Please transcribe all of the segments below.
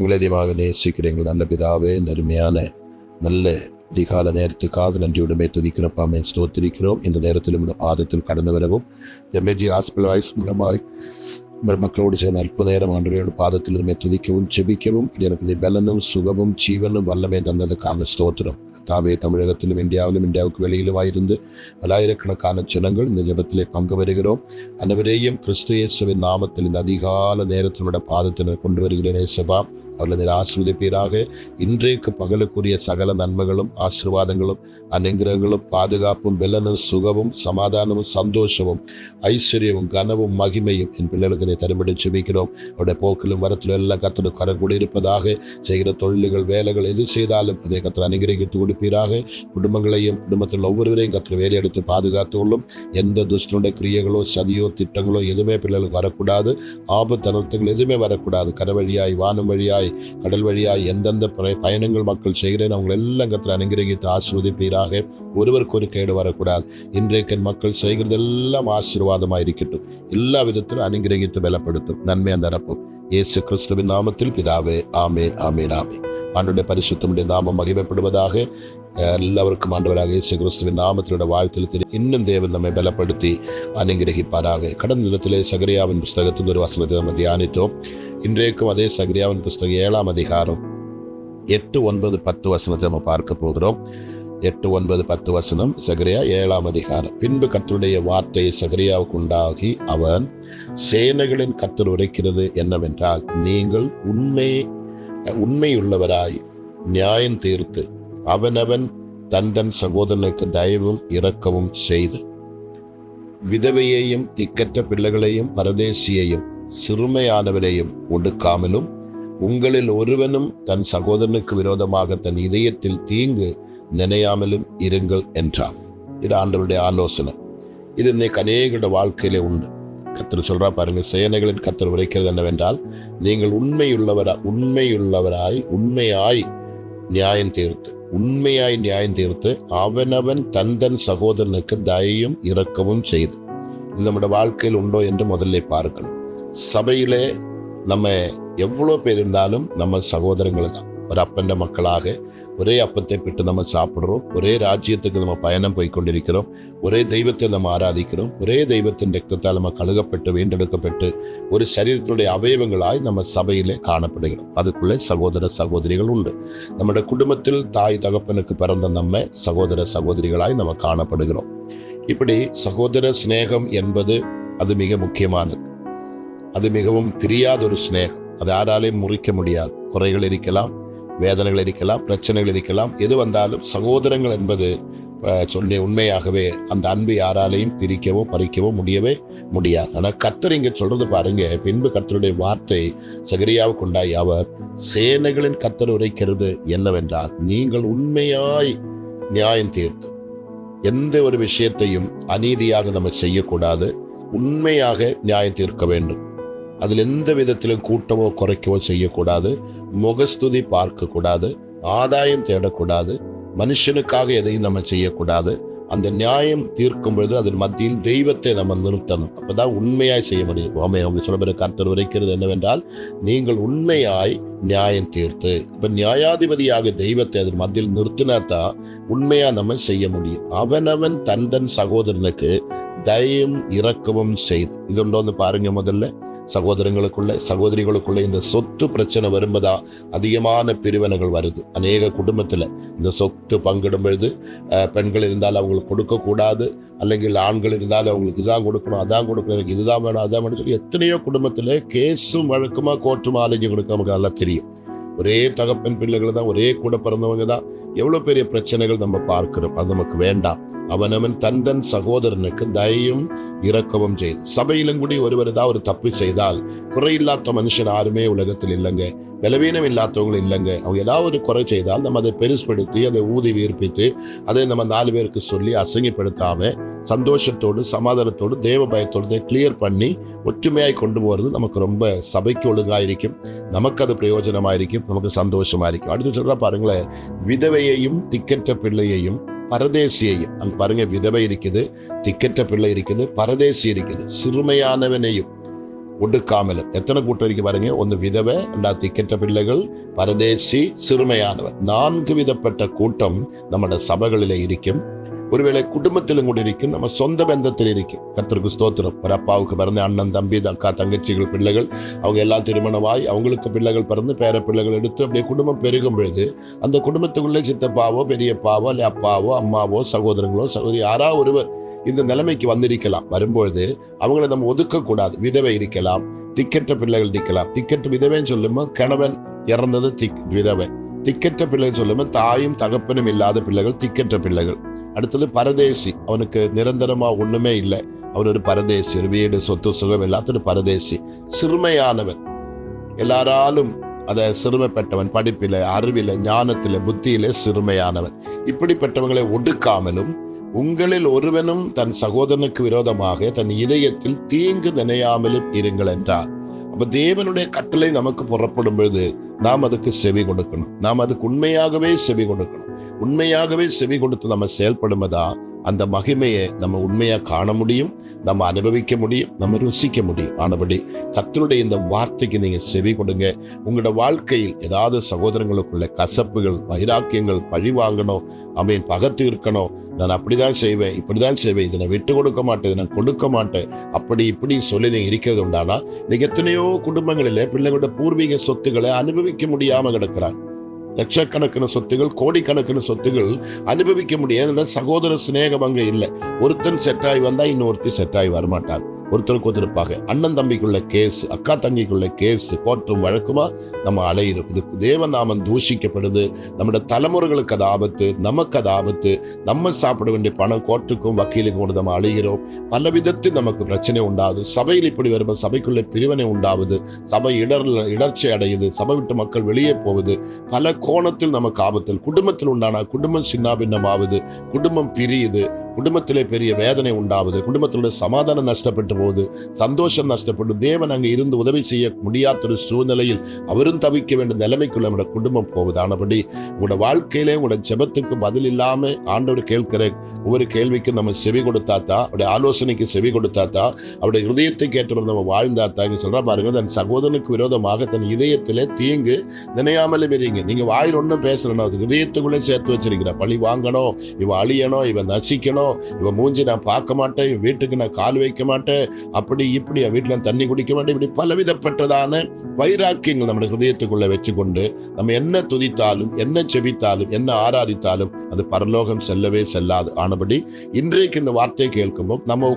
உங்களை அதிகமாக நேசிக்கிற எங்கள் நல்ல பிதாவே, நருமையான நல்ல அதிகால நேரத்துக்காக நன்றியுடமே துதிக்கிறப்பாமே ஸ்தோத்திரிக்கிறோம். இந்த நேரத்தில் பாதத்தில் கடந்து வரவும் எம்ஏஜி ஹாஸ்பிட்டல் வாய்ஸ் மூலமாய் மக்களோடு சேர்ந்த அற்புத நேரம் ஆண்டவரோட பாதத்தில் இருமே துதிக்கவும் செபிக்கவும் எனக்கு பலனும் சுகமும் ஜீவனும் வல்லமே தந்ததுக்கான ஸ்தோத்திரம். தாவே, தமிழகத்திலும் இந்தியாவுக்கு வெளியிலுமாயிருந்து பல்லாயிரக்கணக்கான ஜனங்கள் இந்த ஜெபத்திலே பங்கு வருகிறோம். அனைவரையும் கிறிஸ்து இயேசுவின் நாமத்தில் இந்த அதிகால நேரத்தினோட பாதத்தினர் கொண்டு வருகிறேன். இயேசுவா, அவர்களை ஆசீர்வதிப்பீராக. இன்றைக்கு பகலுக்குரிய சகல நன்மைகளும் ஆசீர்வாதங்களும் அனுகிரகங்களும் பாதுகாப்பும் பலனும் சுகமும் சமாதானமும் சந்தோஷமும் ஐஸ்வர்யமும் கனவும் மகிமையும் என் பிள்ளைகளுக்கு நீ தரும்படி செபிக்கிறோம். அவருடைய போக்கிலும் வரத்திலும் எல்லாம் கர்த்தர் கரம் கூட இருப்பதாக. செய்கிற தொழில்கள் வேலைகள் எது செய்தாலும் அதை கர்த்தர் அனுகிரகித்து கொடுப்பீராக. குடும்பங்களையும் குடும்பத்தில் ஒவ்வொருவரையும் கர்த்தர் வேலையெடுத்து பாதுகாத்து கொள்ளும். எந்த துஷ்டனுடைய கிரியைகளோ சதியோ திட்டங்களோ எதுவுமே பிள்ளைகளுக்கு வரக்கூடாது. ஆபத்து அனர்த்தங்கள் எதுவுமே வரக்கூடாது. கரை வழியாய் வானம் வழியாய் கடல் வழியாய் எந்தெந்த பயணங்கள் மக்கள் செய்கிறேன் அவங்க எல்லாம் கர்த்தர் அனுகிரகித்து ஆசீர்வதிப்பீராக. ஒருவருக்கு ஒரு கேடு வரக்கூடாது. இன்றைக்கு மக்கள் செய்கிறதெல்லாம் ஆசீர்வாதமாக இருக்கட்டும். எல்லா விதத்திலும் அனுகிரகித்து பலப்படுத்தும். நன்மை நிரப்பும். இயேசு கிறிஸ்துவின் நாமத்தில் பிதாவே, ஆமேன், ஆமேன், ஆமேன். ஆண்டவருடைய பரிசுத்தமுடைய நாமம் மகிமைப்படுவதாக. எல்லாருக்கும் ஆண்டவராக இயேசு கிறிஸ்துவின் நாமத்திலோட வாழ்த்தில் இன்னும் தேவன் நம்மை பலப்படுத்தி அனுகிரகிப்பாராக. கடந்த தினத்திலே சகரியாவின் புஸ்தகத்தில் ஒரு வசனத்தை நம்ம தியானித்தோம். இன்றைக்கும் அதே சகரியாவின் புஸ்தகம் 7ஆம் அதிகாரம் 8, 9, 10 வசனத்தை நம்ம பார்க்க போகிறோம். 8, 9, 10 வசனம், சகரியா 7ஆம் அதிகாரம். பின்பு கர்த்தருடைய வார்த்தை சகரியாவுக்கு உண்டாகி, அவன் சேனைகளின் கர்த்தர் உரைக்கிறது என்னவென்றால், நீங்கள் உண்மையுள்ளவராய் நியாயம் தீர்த்து அவனவன் தன் சகோதரனுக்கு தயவும் இரக்கவும் செய்து விதவையையும் திக்கற்ற பிள்ளைகளையும் பரதேசியையும் சிறுமையானவரையும் ஒடுக்காமலும் உங்களில் ஒருவனும் தன் சகோதரனுக்கு விரோதமாக தன் இதயத்தில் தீங்கு நினையாமலும் இருங்கள் என்றார். இது ஆண்டவருடைய ஆலோசனை. இது இன்னைக்கு அநேகருடைய வாழ்க்கையிலே உண்டு. கர்த்தர் சொல்றா பாருங்க, சேனைகளின் கர்த்தர் உரைக்கிறது என்னவென்றால், நீங்கள் உண்மையாய் நியாயம் தீர்த்து அவனவன் தன் சகோதரனுக்கு தயையும் இரக்கமும் செய்து. இது நம்முடைய வாழ்க்கையில் உண்டோ என்று முதல்ல பார்க்கணும். சபையிலே நம்ம எவ்வளோ பேர் இருந்தாலும் நம்ம சகோதரங்கள் தான். ஒரு அப்பண்ட மக்களாக ஒரே அப்பத்தை பெற்று நம்ம சாப்பிட்றோம். ஒரே ராஜ்யத்துக்கு நம்ம பயணம் போய் கொண்டிருக்கிறோம். ஒரே தெய்வத்தை நம்ம ஆராதிக்கிறோம். ஒரே தெய்வத்தின் ரத்தத்தால் நம்ம கழுகப்பட்டு வீண்டெடுக்கப்பட்டு ஒரு சரீரத்தினுடைய அவயவங்களாய் நம்ம சபையிலே காணப்படுகிறோம். அதுக்குள்ளே சகோதர சகோதரிகள் உண்டு. நம்முடைய குடும்பத்தில் தாய் தகப்பனுக்கு பிறந்த நம்ம சகோதர சகோதரிகளாய் நம்ம காணப்படுகிறோம். இப்படி சகோதர சிநேகம் என்பது அது மிக முக்கியமானது. அது மிகவும் பிரியாத ஒரு சிநேகம். அது யாராலையும் முறிக்க முடியாது. குறைகள் இருக்கலாம், வேதனைகள் இருக்கலாம், பிரச்சனைகள் இருக்கலாம். எது வந்தாலும் சகோதரங்கள் என்பது சொல்லி உண்மையாகவே அந்த அன்பு யாராலையும் பிரிக்கவோ பறிக்கவோ முடியவே முடியாது. ஆனால் கர்த்தர் இங்கே சொல்றது பாருங்க, பின்பு கர்த்தருடைய வார்த்தை சகரியாவுக்கு உண்டாய், அவர் சேனைகளின் கர்த்தர் உரைக்கிறது என்னவென்றால், நீங்கள் உண்மையாய் நியாயம் தீர்த்து எந்த ஒரு விஷயத்தையும் அநீதியாக நம்ம செய்யக்கூடாது. உண்மையாக நியாயம் தீர்க்க வேண்டும். அதில் எந்த விதத்திலும் கூட்டவோ குறைக்கவோ செய்யக்கூடாது. முகஸ்துதி பார்க்கக்கூடாது. ஆதாயம் தேடக்கூடாது. மனுஷனுக்காக எதையும் நம்ம செய்யக்கூடாது. அந்த நியாயம் தீர்க்கும் பொழுது அதன் மத்தியில் தெய்வத்தை நம்ம நிறுத்தணும். அப்பதான் உண்மையாய் செய்ய முடியும். அவங்க சொல்ல கர்த்தர் உரைக்கிறது என்னவென்றால், நீங்கள் உண்மையாய் நியாயம் தீர்த்து. இப்ப நியாயாதிபதியாக தெய்வத்தை அதன் மத்தியில் நிறுத்தினாதான் உண்மையா நம்ம செய்ய முடியும். அவனவன் தன் சகோதரனுக்கு தயவும் இரக்கமும் செய்து. இது ஒன்று பாருங்க. முதல்ல சகோதரிகளுக்குள்ள இந்த சொத்து பிரச்சனை வரும்போதா அதிகமான பிரிவினைகள் வருது. அநேக குடும்பத்துல இந்த சொத்து பங்கிடும் பொழுது பெண்கள் இருந்தால் அவங்களுக்கு கொடுக்க கூடாது, അല്ലെങ്കിൽ ஆண்கள் இருந்தாலும் அவங்களுக்கு இதான் கொடுக்கணும் அதான் கொடுக்கணும், எனக்கு இதுதான் வேணும் அதான் வேணும் சொல்லி எத்தனையோ குடும்பத்துல கேஸும் வழக்குமா கோர்ட்டுமா அலைஞ்சு கொடுக்க நமக்கு நல்லா தெரியும். ஒரே தகப்பன் பிள்ளைகள் தான், ஒரே கூட பிறந்தவங்க தான். எவ்வளவு பெரிய பிரச்சனைகள் நம்ம பார்க்கிறோம். அது நமக்கு வேண்டாம். அவனவன் தன் சகோதரனுக்கு தயவும் இரக்கவும் செய்து. சபையிலும் கூடி ஒருவர் தான் ஒரு தப்பு செய்தால், குறையில்லாத மனுஷன் யாருமே உலகத்தில் இல்லைங்க. பலவீனம் இல்லாதவங்க இல்லைங்க. அவங்க ஏதாவது ஒரு குறை செய்தால் நம்ம அதை பெருசுப்படுத்தி அதை ஊதி வீர்ப்பித்து அதை நம்ம 4 பேருக்கு சொல்லி அசிங்கப்படுத்தாம சந்தோஷத்தோடு சமாதானத்தோடு தேவ பயத்தோடு கிளியர் பண்ணி ஒற்றுமையாய் கொண்டு போகிறது நமக்கு ரொம்ப சபைக்கு ஒழுங்காயிருக்கும். நமக்கு அது பிரயோஜனமாயிருக்கும். நமக்கு சந்தோஷமாயிருக்கும். அடுத்து சொல்ற பாருங்களேன், விதவையையும் திக்கற்ற பிள்ளையையும் பரதேசியையும். அங்க பாருங்க, விதவை இருக்குது, திக்கற்ற பிள்ளை இருக்குது, பரதேசி இருக்குது, சிறுமையானவனையும் ஒடுக்காமலும். எத்தனை கூட்டம் இருக்கு பாருங்க. ஒன்று விதவை, ரெண்டாவது திக்கற்ற பிள்ளைகள், பரதேசி, சிறுமையானவர். 4 விதப்பட்ட கூட்டம் நம்முடைய சபைகளிலே இருக்கும். ஒருவேளை குடும்பத்திலும் கூட இருக்கும், நம்ம சொந்த பந்தத்தில் இருக்கும். கர்த்தருக்கு ஸ்தோத்திரம். ஒரு அப்பாவுக்கு பிறந்த அண்ணன், தம்பி, அக்கா, தங்கச்சிகள், பிள்ளைகள், அவங்க எல்லாம் திருமணமாய் அவங்களுக்கு பிள்ளைகள் பிறந்து பேர பிள்ளைகள் எடுத்து அப்படியே குடும்பம் பெருகும் பொழுது அந்த குடும்பத்துக்குள்ளே சித்தப்பாவோ, பெரியப்பாவோ, இல்லை அப்பாவோ, அம்மாவோ, சகோதரங்களோ, சகோதரி யாராவது ஒருவர் இந்த நிலைமைக்கு வந்திருக்கலாம். வரும்பொழுது அவங்கள நம்ம ஒதுக்கக்கூடாது. விதவை இருக்கலாம், திக்கற்ற பிள்ளைகள் இருக்கலாம். திக்கற்ற விதவைன்னு சொல்லுமா கணவன் இறந்தது விதவை. திக்கற்ற பிள்ளைகள் சொல்லுமா தாயும் தகப்பனும் இல்லாத பிள்ளைகள் திக்கற்ற பிள்ளைகள். அடுத்தது பரதேசி, அவனுக்கு நிரந்தரமா ஒண்ணுமே இல்லை, அவர் ஒரு பரதேசி, ஒரு வீடு, சொத்து, சுகம் எல்லாத்தையும் பரதேசி. சிறுமையானவன், எல்லாராலும் அதை சிறுமைப்பட்டவன், படிப்பில, அறிவில, ஞானத்தில, புத்தியில சிறுமையானவன். இப்படிப்பட்டவங்களை ஒடுக்காமலும் உங்களில் ஒருவனும் தன் சகோதரனுக்கு விரோதமாக தன் இதயத்தில் தீங்கு நினையாமலும் இருங்கள் என்றார். அப்ப தேவனுடைய கட்டளை நமக்கு புறப்படும் பொழுது நாம் அதுக்கு செவி கொடுக்கணும். நாம் அதுக்கு உண்மையாகவே செவி கொடுக்கணும். உண்மையாகவே செவி கொடுத்து நம்ம செயல்படுவதா அந்த மகிமையை நம்ம உண்மையா காண முடியும், நம்ம அனுபவிக்க முடியும், நம்ம ருசிக்க முடியும். ஆனபடி கர்த்தருடைய இந்த வார்த்தைக்கு நீங்க செவி கொடுங்க. உங்களோட வாழ்க்கையில் ஏதாவது சகோதரங்களுக்குள்ள கசப்புகள், வைராக்கியங்கள், பழி வாங்கணும், அவன் பகத்து இருக்கணும், நான் அப்படிதான் செய்வேன், இப்படிதான் செய்வேன், இதை நான் விட்டு கொடுக்க மாட்டேன், நான் கொடுக்க மாட்டேன், அப்படி இப்படி சொல்லி நீங்க இருக்கிறது உண்டானா இன்னைக்கு எத்தனையோ குடும்பங்களிலே பிள்ளைகளோட பூர்வீக சொத்துக்களை அனுபவிக்க முடியாம கிடக்கிறாங்க. லட்சக்கணக்கான சொத்துகள், கோடிக்கணக்கான சொத்துகள் அனுபவிக்க முடியாது. சகோதர சிநேகம் அங்க இல்லை. ஒருத்தன் செட்டாய் வந்தா இன்னொருத்தி செட்டாய் வரமாட்டாங்க. ஒருத்தருக்கு ஒருத்தருப்பாக அண்ணன் தம்பிக்குள்ள கேஸ், அக்கா தங்கிக்குள்ள கேஸ், கோர்ட்டும் வழக்குமா நம்ம அலையிறோம். இது தேவநாமம் தூஷிக்கப்படுது. நம்முடைய தலைமுறைகளுக்கு அது ஆபத்து, நமக்கு அது ஆபத்து. நம்ம சாப்பிட வேண்டிய பணம் கோர்ட்டுக்கும் வக்கீலுக்கும் கூட நம்ம அழைகிறோம். பல விதத்தில் நமக்கு பிரச்சனை உண்டாகுது. சபையில் இப்படி வரும்போது சபைக்குள்ள பிரிவினை உண்டாகுது, சபை இடர்ச்சி அடையுது, சபை விட்டு மக்கள் வெளியே போகுது. பல கோணத்தில் நமக்கு ஆபத்தில். குடும்பத்தில் உண்டானா குடும்பம் சின்னாபின்னமாகுது, குடும்பம் பிரியுது, குடும்பத்திலே பெரிய வேதனை உண்டாவது, குடும்பத்தினுடைய சமாதானம் நஷ்டப்பட்டு போகுது, சந்தோஷம் நஷ்டப்பட்டு தேவன் அங்கே இருந்து உதவி செய்ய முடியாத ஒரு சூழ்நிலையில் அவரும் தவிக்க வேண்டிய நிலைமைக்குள்ள நம்முடைய குடும்பம் போகுது. ஆனபடி உங்களோட வாழ்க்கையிலே உங்களோட ஜெபத்துக்கு பதில் இல்லாம ஆண்டவர் கேட்கிற ஒவ்வொரு கேள்விக்கு நம்ம செவி கொடுத்தாத்தா, அவருடைய ஆலோசனைக்கு செவி கொடுத்தாத்தா, அவருடைய இதயத்தை கேட்டு நம்ம வாழ்ந்தாத்தா. சொல்ற பாருங்க, தன் சகோதரனுக்கு விரோதமாக தன் இதயத்திலே தீங்கு நினையாமலும் இருங்க. நீங்க வாயில் ஒன்றும் பேசணும், அது இதயத்துக்குள்ளே சேர்த்து வச்சிருக்கிற பழி வாங்கணும், இவன் அழியணும், இவன் நசிக்கணும், இவன் மூஞ்சி நான் பார்க்க மாட்டேன், இவன் வீட்டுக்கு நான் கால் வைக்க மாட்டேன், அப்படி இப்படி வீட்டுல தண்ணி குடிக்க மாட்டேன், இப்படி பலவிதப்பட்டதான வைராக்கியங்கள் நம்முடைய ஹிருதயத்துக்குள்ள வச்சுக்கொண்டு நம்ம என்ன துதித்தாலும், என்ன செபித்தாலும், என்ன ஆராதித்தாலும் அது பரலோகம் செல்லவே செல்லாது. ஆனபடி இன்றைக்கு இந்த வார்த்தையை கேட்கும்போது நம்ம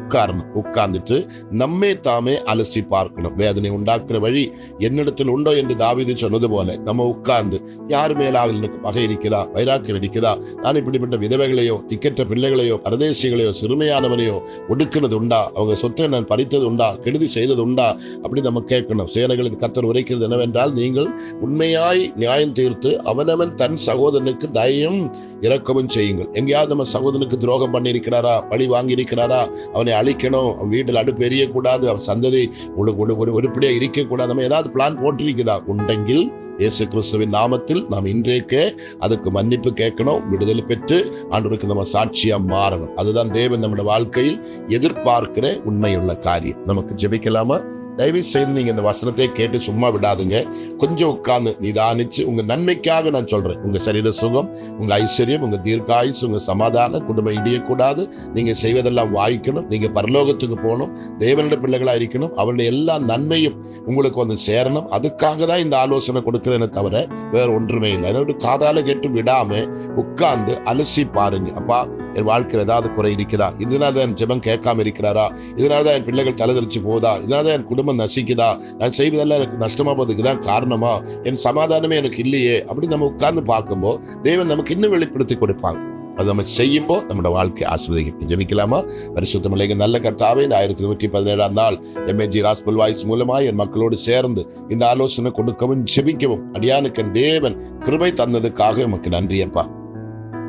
உட்கார்ந்துட்டு நம்மை தாமே அலசி பார்க்கணும். வேதனை உண்டாக்குற வழி என்னிடத்தில் உண்டோ என்று தாவீது சொன்னது போல நம்ம உட்கார்ந்து யார் மேலாக எனக்கு பகை இருக்கிறதா, வைராக்கியம் இருக்கிறதா, நான் இப்படிப்பட்ட விதவைகளையோ, திக்கற்ற பிள்ளைகளையோ, பரதேசிகளையோ, சிறுமையானவனையோ ஒடுக்குனது உண்டா, அவங்க சொத்தை நான் பறித்தது உண்டா, கெடுதி செய்தது உண்டா, அப்படி நம்ம கேட்கணும். சேனைகளின் கர்த்தர் உரைக்கிறது என்னவென்றால், நீங்கள் உண்மையாய் நியாயம் தீர்த்து அவனவன் தன் சகோதரனுக்கு தயவும் இரக்கமும் செய்யுங்கள். எங்கேயாவது நம்ம சகோதரனுக்கு துரோகம் பண்ணி இருக்கிறாரா, பழி வாங்கி இருக்கிறாரா, அவனை அழிக்கணும், அவன் வீட்டில் அடுப்பு எரியக்கூடாது, அவன் சந்ததி உருப்படியா இருக்கக்கூடாது, நம்ம ஏதாவது பிளான் போட்டிருக்குதா உண்டெங்கில் இயேசு கிறிஸ்துவின் நாமத்தில் நாம் இன்றைக்கே அதுக்கு மன்னிப்பு கேட்கணும், விடுதலை பெற்று ஆண்டவருக்கு நம்ம சாட்சியா மாறணும். அதுதான் தேவன் நம்முடைய வாழ்க்கையில் எதிர்பார்க்கிற உண்மையுள்ள காரியம். நமக்கு ஜெபிக்கலாமா? தயவு செய்து நீங்க இந்த வசனத்தை கேட்டு சும்மா விடாதுங்க. கொஞ்சம் உட்கார்ந்து நிதானிச்சு, உங்க நன்மைக்காக நான் சொல்றேன். உங்க சரீர சுகம், உங்க ஐஸ்வர்யம், உங்க தீர்க்காயுசு, உங்க சமாதானம், குடும்பம் இடியக்கூடாது, நீங்க செய்வதெல்லாம் வாய்க்கணும், நீங்க பரலோகத்துக்கு போகணும், தேவனுடைய பிள்ளைகளா இருக்கணும், அவருடைய எல்லா நன்மையும் உங்களுக்கு வந்து சேரணும். அதுக்காக தான் இந்த ஆலோசனை கொடுக்கிறேன்னு தவிர வேற ஒன்றுமே இல்லை. என்னோட காதால கேட்டு விடாம உட்கார்ந்து அலசி பாருங்க. அப்பா, என் வாழ்க்கையில் ஏதாவது குறை இருக்குதா, இதனால்தான் என் ஜெபம் கேட்காம இருக்கிறாரா, இதனால்தான் என் பிள்ளைகள் தலைதறிச்சு போதா, இதனால்தான் என் குடும்பம் நசிக்குதா, நான் செய்வதெல்லாம் எனக்கு நஷ்டமா போறதுக்கு தான் காரணமா, என் சமாதானமே எனக்கு இல்லையே, அப்படி நம்ம உட்கார்ந்து பார்க்கும்போது தேவன் நமக்கு இன்னும் வெளிப்படுத்தி கொடுப்பாங்க. அது நம்ம செய்யும்போ நம்மளோட வாழ்க்கை ஆசீர்வதிக்கும். ஜெபிக்கலாமா? பரிசுத்தமில்லைங்க நல்ல கர்த்தாவே, இந்த 1117ஆம் நாள் MAG Gospel Voice மூலமா என் மக்களோடு சேர்ந்து இந்த ஆலோசனை கொடுக்கவும் ஜெபிக்கவும் அடியானுக்கு தேவன் கிருபை தந்ததுக்காக உமக்கு நன்றி அப்பா.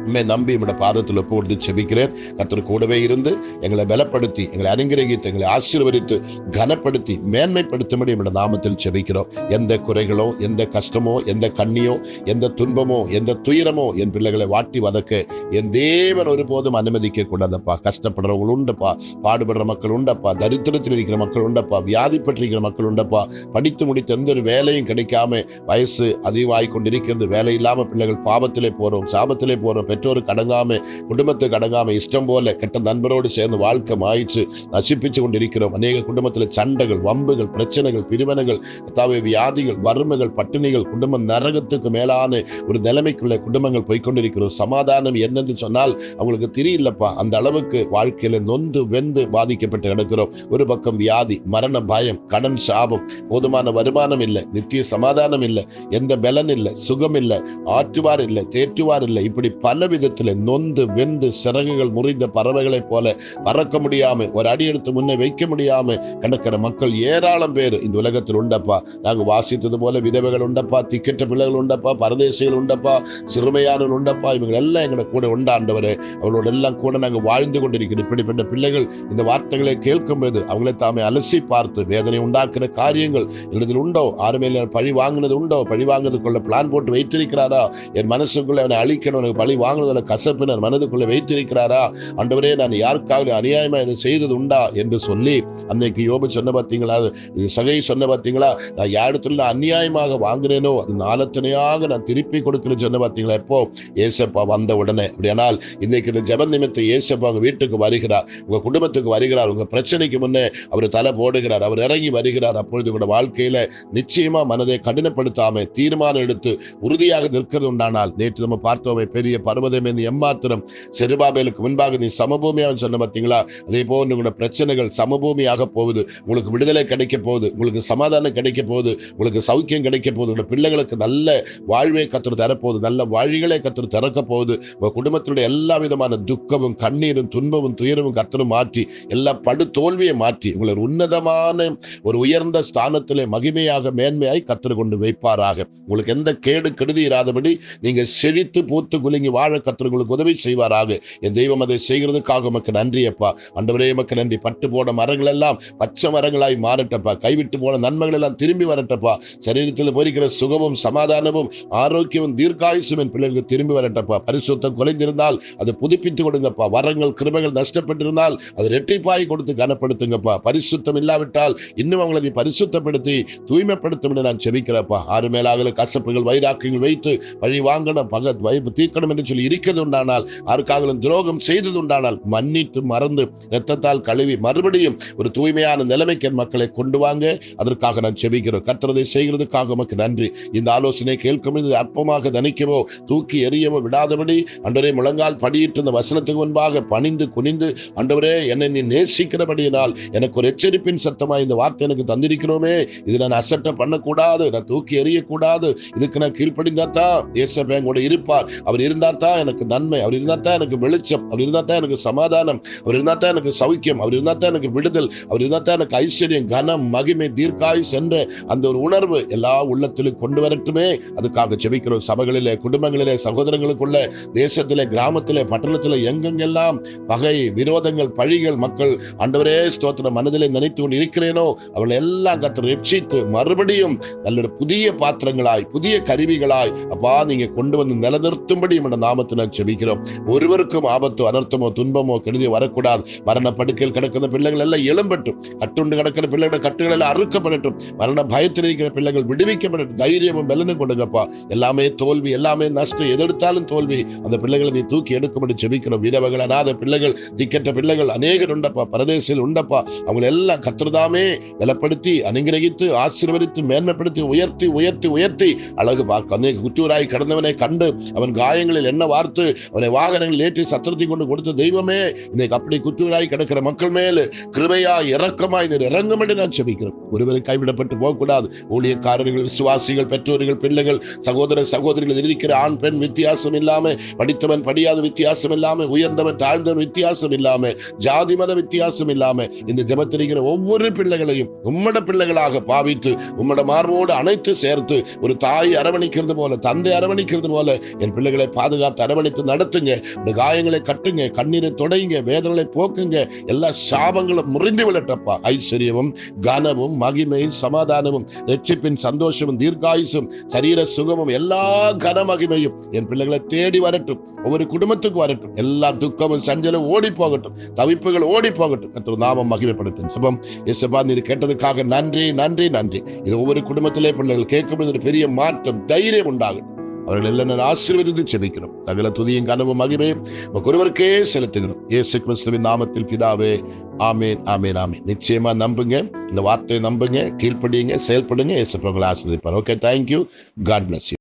உண்மை நம்பி நம்முடைய பாதத்தில் போட்டு செபிக்கிறேன். கர்த்தர் கூடவே இருந்து எங்களை பலப்படுத்தி, எங்களை அனுகிரகித்து, எங்களை ஆசீர்வதித்து, கனப்படுத்தி, மேன்மைப்படுத்தும்படி நம்முடைய நாமத்தில் செபிக்கிறோம். எந்த குறைகளோ, எந்த கஷ்டமோ, எந்த கண்ணியோ, எந்த துன்பமோ, எந்த துயரமோ என் பிள்ளைகளை வாட்டி வதக்க என் தேவன் ஒருபோதும் அனுமதிக்க கூடாதப்பா. கஷ்டப்படுறவங்க உண்டப்பா, பாடுபடுற மக்கள் உண்டப்பா, தரித்திரத்தில் இருக்கிற மக்கள் உண்டப்பா, வியாதிப்பட்டிருக்கிற மக்கள் உண்டப்பா, படித்து முடித்து எந்த ஒரு வேலையும் கிடைக்காம வயசு அதிகமாகி கொண்டிருக்கிறது, வேலை இல்லாம பிள்ளைகள் பாவத்திலே போறோம், சாபத்திலே போறோம், பெற்றோருக்கு அடங்காம, குடும்பத்துக்கு அடங்காம, இஷ்டம் போல கெட்ட நண்பரோடு சேர்ந்து வாழ்க்கை மாயிச்சு நசிப்பிச்சு கொண்டிருக்கிறோம். அநேக குடும்பத்தில் சண்டைகள், வம்புகள், பிரச்சனைகள், பிரிவினைகள், வியாதிகள், வறுமைகள், பட்டினிகள், குடும்ப நரகத்துக்கு மேலான ஒரு நிலைமைக்குள்ள குடும்பங்கள் போய்கொண்டிருக்கிறோம். சமாதானம் என்னன்னு சொன்னால் அவங்களுக்கு தெரியலப்பா. அந்த அளவுக்கு வாழ்க்கையில நொந்து வெந்து பாதிக்கப்பட்டு கிடக்கிறோம். ஒரு பக்கம் வியாதி, மரண பயம், கடன் சாபம், போதுமான வருமானம் இல்லை, நித்திய சமாதானம் இல்லை, எந்த பலன் இல்லை, சுகம் இல்லை, ஆற்றுவார் இல்லை, தேற்றுவார் இல்லை. இப்படி பல விதத்தில் நொந்து வெந்து சிறகுகள் முறிந்த பறவைகளைப் போல பறக்க முடியாம, ஒரு அடி எடுத்து முன்னே வைக்க முடியாம கிடக்கிற மக்கள் ஏராளம் பேர் இந்த உலகத்தில் உண்டப்பா. நாங்க வாசித்தது போல விதவைகள் உண்டப்பா, திக்கற்ற பிள்ளைகள் உண்டப்பா, பரதேசிகள் உண்டப்பா, சிறுமையானவர்கள் உண்டப்பா. இவங்க எல்லாம் எங்களை கூட உண்டாண்டவரே, அவங்களோட எல்லாம் கூட நாங்கள் வாழ்ந்து கொண்டிருக்கிறோம். இப்படிப்பட்ட பிள்ளைகள் இந்த வார்த்தைகளை கேட்கும்போது அவங்களை தாமே அலசி பார்த்து வேதனை உண்டாக்குற காரியங்கள் என்னதில் உண்டோ, ஆறுமையில பழி வாங்கினது உண்டோ, பழி வாங்குறதுக்குள்ள பிளான் போட்டு வைத்திருக்கிறாரா, என் மனசுக்குள்ள அவனை அழிக்கணும், எனக்கு பழி வாங்குறதுல கசப்பினர் மனதுக்குள்ள வைத்திருக்கிறாரா, ஆண்டவரே நான் யாருக்காக அநியாயமா இதை செய்தது உண்டா என்று சொல்லி அன்னைக்கு யோபு சொன்ன பார்த்தீங்களா, சகை சொன்ன பார்த்தீங்களா, நான் யாரிடத்துல நான் அநியாயமாக வாங்கினேனோ அது நாலத்தனையாக நான் திருப்பி கொடுக்கிறேன்னு சொன்ன பார்த்தீங்களா. எப்போ ஏசப்பா வந்த உடனே. அப்படியானால் இன்னைக்கு இந்த ஜெப நிமித்த ஏசப்பா உங்க வீட்டுக்கு வருகிறார், உங்க குடும்பத்துக்கு வருகிறார், உங்க பிரச்சனைக்கு முன்னே அவர் தலை போடுகிறார், அவர் இறங்கி வருகிறார். அப்பொழுது உங்களோட வாழ்க்கையில நிச்சயமா மனதை கடினப்படுத்தாம தீர்மானம் எடுத்து உறுதியாக நிற்கிறது உண்டானால், நேற்று நம்ம பார்த்தோமே, பெரிய பர்வதமே நீ எம்மாத்திரம், செருபாபேலுக்கு முன்பாக நீ சமபூமியாக சொன்ன பார்த்தீங்களா. அதே போல் உங்களோட பிரச்சனைகள் சமபூமியாக போகுது. உங்களுக்கு விடுதலை கிடைக்க போகுது, உங்களுக்கு சமாதானம் கிடைக்க போகுது, உங்களுக்கு சௌக்கியம் கிடைக்க போகுது, உங்களோட பிள்ளைகளுக்கு நல்ல வாழ்வை கர்த்தர் தரப்போகுது, நல்ல வழிகளை கர்த்தர் திறக்க போகுது. உங்க குடும்பத்தினுடைய எல்லா விதமான துக்கமும், கண்ணீரும், துன்பமும், துயரமும் கர்த்தர் மாற்றி, எல்லா படு தோல்வியை மாற்றி உங்களை உன்னதமான ஒரு உயர்ந்த ஸ்தானத்திலே மகிமையாக மேன்மையாய் கர்த்தர் கொண்டு வைப்பாராக. உங்களுக்கு எந்த கேடு கெடுதி இராதபடி நீங்க செழித்து பூத்து குலுங்கி வாழ கர்த்தர் உங்களுக்கு உதவி செய்வாராக. என் தெய்வம் அதை செய்கிறதுக்காக உமக்கு நன்றி அப்பா. ஆண்டவரே உமக்கு நன்றி. பட்டு போன மரங்கள் எல்லாம் பச்சை மரங்களாய் மாறட்டப்பா. கைவிட்டு போன நன்மைகள் எல்லாம் திரும்பி வரட்டப்பா. சரீரத்தில் போரிக்கிற சுகமும் சமாதானமும் ஆரோக்கியமும் தீர்க்காயுசும் என் பிள்ளைகளுக்கு திரும்பி வரட்டப்பா. பரிசுத்தம் குலைந்திருந்தால் அதை புதுப்பித்து கொடுங்கப்பா. வரங்கள் கிருபைகள் நஷ்டப்பட்டிருந்தால் அதை இரட்டிப்பாய் கொடுத்து கனப்படுத்துங்கப்பா. பரிசுத்தம் இல்லாவிட்டால் இன்னும் அவங்களை பரிசுத்தப்படுத்தி தூய்மைப்படுத்தும் என்று நான் செபிக்கிறப்பா. ஆறு மேலாக கசப்புகள் வைராக்கியங்கள் வைத்து வழி வாங்கணும், பகத் வைப்பு தீர்க்கணும் என்று சொல்லி இருக்கிறது உண்டானால், யாருக்காக துரோகம் செய்தது உண்டானால் மன்னித்து மறந்து இரத்தத்தால் கழுவி மறுபடியும் ஒரு தூய்மையான நிலைமைக்கு என் மக்களை கொண்டு வாங்க. அதற்காக நான் செபிக்கிறோம். கர்த்தரை செய்கிறதுக்காக உமக்கு நன்றி. இந்த ஆலோசனை கேட்கும் அற்பமாக நினைக்கவோ தூக்கி எறியவோ விடாதபடி ஆண்டவரே முழங்கால் படியிட்டு இந்த வசனத்துக்கு முன்பாக பணிந்து குனிந்து, ஆண்டவரே என்னை நீ நேசிக்கிறபடியினால் எனக்கு ஒரு எச்சரிப்பின் சத்தமா இந்த வார்த்தை எனக்கு தந்திருக்கிறோமே, இது நான் அசட்டை பண்ணக்கூடாது, நான் தூக்கி எறியக்கூடாது, இதுக்கு நான் கீழ்ப்படிந்தாத்தான் இயேசுவே கூட இருப்பார். அவர் இருந்தாத்தான் எனக்கு நன்மை, அவர் இருந்தாத்தான் எனக்கு வெளிச்சம், அவர் இருந்தாத்தான் எனக்கு சமாதானம், அவர் இருந்தாத்தான் எனக்கு சௌக்கியம், அவர் இருந்தாத்தான் எனக்கு விடுதல், அவர் இருந்தாத்தான் எனக்கு ஐஸ்வர்யம், கனம், மகிமை, தீர்க்காயுஸ் என்ற அந்த ஒரு உணர்வு எல்லா உள்ளத்திலும் கொண்டு வரட்டுமே. அதுக்காக ஜெபிக்கிறோம். சபைகளிலே, குடும்பங்களிலே, சகோதரங்களுக்குள்ள, தேசத்திலே, கிராமத்திலே, பட்டணத்திலே, எங்கெங்கெல்லாம் பகை, விரோதங்கள், பழிகள் மக்கள் ஆண்டவரே ஸ்தோத்திரம் மனதிலே நினைத்து கொண்டு இருக்கிறேனோ அவர்கள் எல்லாம் கர்த்தர் ரட்சித்து மறுபடியும் நல்ல புதிய பாத்திரங்களாய், புதிய கருவிகளாய் அப்பா நீங்க கொண்டு வந்து நிலநிறுத்தும்படி நம்முடைய நாமத்தினால் ஜெபிக்கிறோம். ஒருவருக்கும் ஆபத்தோ அனர்த்தமோ துன்பமோ கெடுதி வரக்கூடாது. மரண படுக்கையில் கிடக்கிற பிள்ளைகள் எல்லாம் எழும்பட்டும். கட்டுண்டு கிடக்கிற பிள்ளைகளோட கட்டுகள் எல்லாம் அறுக்கப்படட்டும். மரண பயத்தில் இருக்கிற பிள்ளைகள் விடுவிக்கப்படட்டும். தைரியமும் பலனும் கொடுங்கப்பா. எல்லாமே தோல்வி, எல்லாமே நஷ்டம், எதெடுத்தாலும் தோல்வி. அந்த பிள்ளைகளை நீ தூக்கி எடுக்கும்படி ஜெபிக்கிறோம். விதவைகள், அநாத பிள்ளைகள், திக்கற்ற பிள்ளைகள் அநேகர் உண்டப்பா, பரதேசில் உண்டப்பா. அவங்களை எல்லாம் கர்த்தர்தாமே பலப்படுத்தி அனுகிரகித்து ஆசீர்வதித்து மேன்மைப்படுத்தி உயர்த்தி உயர்த்தி உயர்த்தி அழகு பார்க்க அநேக குற்றூராய் கடந்தவனை கண்டு அவன் காயங்களில் என்ன வார்த்து அவனை வாகனங்களில் ஏற்றி சத்திரத்தை கொண்டு கொடுத்த தெய்வமே, இன்னைக்கு அப்படி குற்றூராய் கிடக்கிற மக்கள் மேல் கிருபையா இரக்கமாய் இறங்கும் என்று நான் செபிக்கிறேன். ஒருவரை கைவிடப்பட்டு போகக்கூடாது. ஊழியக்காரர்கள், விசுவாசிகள், பெற்றோர்கள், பிள்ளைகள், சகோதர சகோதரிகள் இருக்கிற ஆண் பெண் வித்தியாசம் இல்லாம, படித்தவன் படியாத வித்தியாசம் இல்லாம, உயர்ந்தவன் தாழ்ந்தவன் வித்தியாசம் இல்லாம, ஜாதி மத வித்தியாசம் இல்லாம இந்த ஜெபத்திருக்கிற ஒவ்வொரு பிள்ளைகளையும் உம்மட பிள்ளைகளாக பாவித்து உம்மட மார்போடு அனைத்து சேர்த்து ஒரு தாய் அரவணைக்கிறது போல, தந்தை அரவணைக்கிறது போல என் பிள்ளைகளை பார்த்து அரவணைத்து நடத்துங்க. இந்த காயங்களை கட்டுங்க, கண்ணீரை தொடைங்க, வேதனைகளை போக்குங்க. எல்லா சாபங்களும் முறிந்து விழட்டப்பா. ஐஸ்வர்யமும் கனமும் மகிமையும் சமாதானமும் ரட்சிப்பின் சந்தோஷமும் தீர்க்காயுசும் சரீர சுகமும் எல்லா கன மகிமையும் என் பிள்ளைகளை தேடி வரட்டும். ஒவ்வொரு குடும்பத்துக்கு வரட்டும். எல்லா துக்கமும் சஞ்சலும் ஓடி போகட்டும், தவிப்புகள் ஓடி போகட்டும். கர்த்தர் நாமம் மகிமைப்படட்டும். சுபம் இயேசுப்பா, நீர் கேட்டதுக்காக நன்றி நன்றி நன்றி. இது ஒவ்வொரு குடும்பத்திலே பிள்ளைகள் கேட்கும்போது ஒரு பெரிய மாற்றம், தைரியம் உண்டாகும். அவர்கள் எல்லாம் ஆசீர்வதித்து செபிக்கிறோம். சகல துதியும் கனவும் மகிமையும் ஒருவருக்கே செலுத்துகிறோம். இயேசு கிறிஸ்துவின் நாமத்தில் பிதாவே, ஆமேன் ஆமேன் ஆமேன். நிச்சயமா நம்புங்க, இந்த வார்த்தையை நம்புங்க, கீழ்ப்படியுங்க, செயல்படுங்க. இயேசு உங்களை ஆசீர்வதிப்பார். Okay, thank you. God bless you.